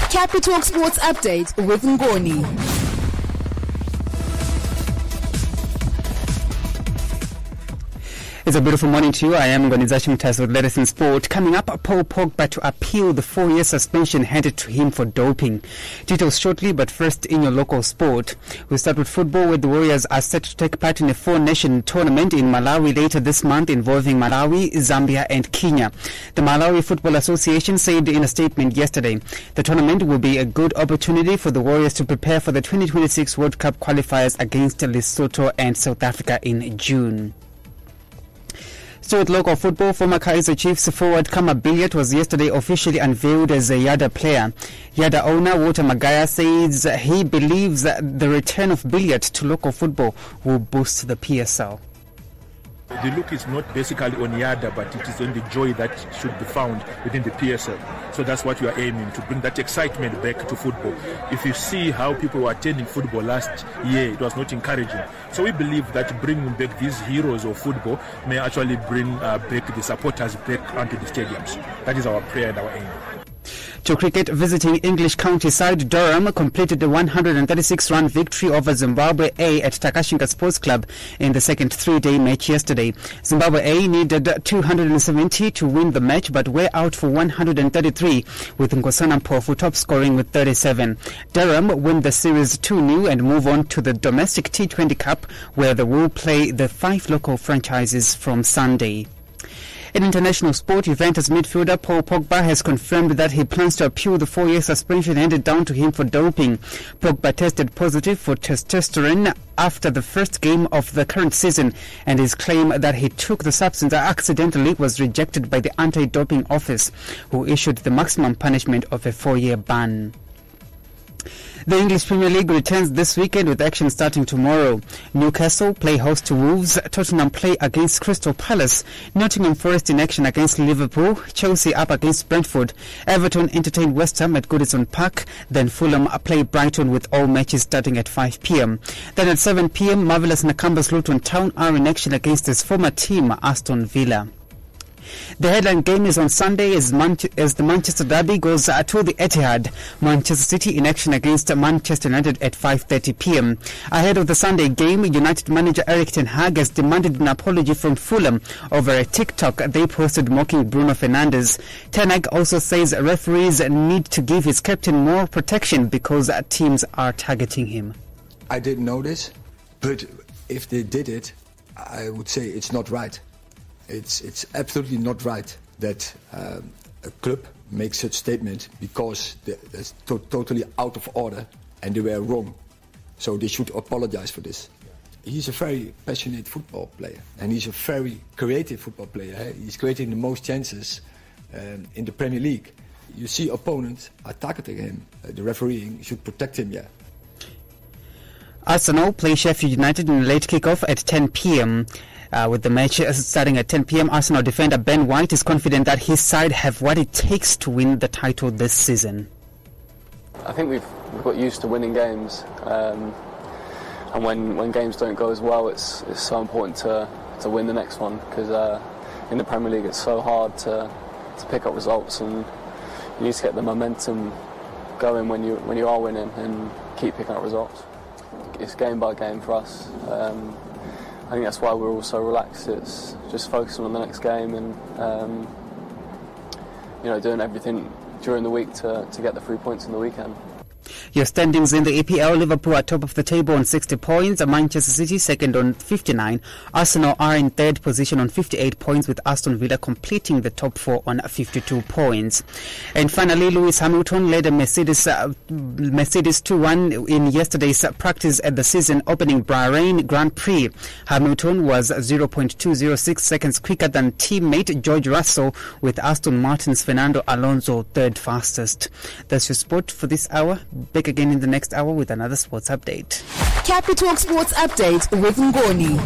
Capitalk Sports Update with Ngoni. It's a beautiful morning to you. I am Ngonizashi Mutasa with latest in sport. Coming up, Paul Pogba to appeal the 4-year suspension handed to him for doping. Details shortly, but first in your local sport. We'll start with football, where the Warriors are set to take part in a 4-nation tournament in Malawi later this month involving Malawi, Zambia and Kenya. The Malawi Football Association said in a statement yesterday, the tournament will be a good opportunity for the Warriors to prepare for the 2026 World Cup Qualifiers against Lesotho and South Africa in June. So with local football, former Kaizer Chiefs forward Kama Billiat was yesterday officially unveiled as a Yada player. Yada owner Walter Magaya says he believes that the return of Billiat to local football will boost the PSL. The look is not basically on Yada, but it is on the joy that should be found within the PSL. So that's what we are aiming to bring, that excitement back to football. If you see how people were attending football last year, it was not encouraging. So we believe that bringing back these heroes of football may actually bring back the supporters back onto the stadiums. That is our prayer and our aim. To cricket, visiting English county side Durham completed a 136-run victory over Zimbabwe A at Takashinga Sports Club in the second 3-day match yesterday. Zimbabwe A needed 270 to win the match, but were out for 133, with Nkosana Mpofu top scoring with 37. Durham win the series 2-0 and move on to the domestic T20 Cup, where they will play the 5 local franchises from Sunday. In international sport, Juventus midfielder Paul Pogba has confirmed that he plans to appeal the 4-year suspension handed down to him for doping. Pogba tested positive for testosterone after the first game of the current season, and his claim that he took the substance accidentally was rejected by the anti-doping office, who issued the maximum punishment of a 4-year ban. The English Premier League returns this weekend with action starting tomorrow. Newcastle play host to Wolves, Tottenham play against Crystal Palace, Nottingham Forest in action against Liverpool, Chelsea up against Brentford, Everton entertain West Ham at Goodison Park, then Fulham play Brighton with all matches starting at 5 p.m. Then at 7 p.m, Marvellous Nakamba's Luton Town are in action against his former team, Aston Villa. The headline game is on Sunday as the Manchester Derby goes to the Etihad. Manchester City in action against Manchester United at 5:30 p.m. Ahead of the Sunday game, United manager Erik ten Hag has demanded an apology from Fulham over a TikTok they posted mocking Bruno Fernandes. Ten Hag also says referees need to give his captain more protection because teams are targeting him. I didn't know this, but if they did it, I would say it's not right. It's absolutely not right that a club makes such statement because that's totally out of order and they were wrong. So they should apologize for this. He's a very passionate football player and he's a very creative football player. He's creating the most chances in the Premier League. You see opponents are targeting him. The refereeing should protect him, yeah. Arsenal play Sheffield United in a late kick-off at 10 p.m. With the match starting at 10 p.m, Arsenal defender Ben White is confident that his side have what it takes to win the title this season. I think we've got used to winning games, and when games don't go as well, it's so important to win the next one, because in the Premier League it's so hard to pick up results, and you need to get the momentum going when you are winning and keep picking up results. It's game by game for us. I think that's why we're all so relaxed. It's just focusing on the next game and doing everything during the week to get the 3 points in the weekend. Your standings in the EPL: Liverpool are top of the table on 60 points, Manchester City second on 59, Arsenal are in third position on 58 points, with Aston Villa completing the top 4 on 52 points. And finally, Lewis Hamilton led a Mercedes 2-1 in yesterday's practice at the season opening Bahrain Grand Prix. Hamilton was 0.206 seconds quicker than teammate George Russell, with Aston Martin's Fernando Alonso third fastest. That's your sport for this hour. Back again in the next hour with another sports update. Capitalk Sports Update with Ngoni.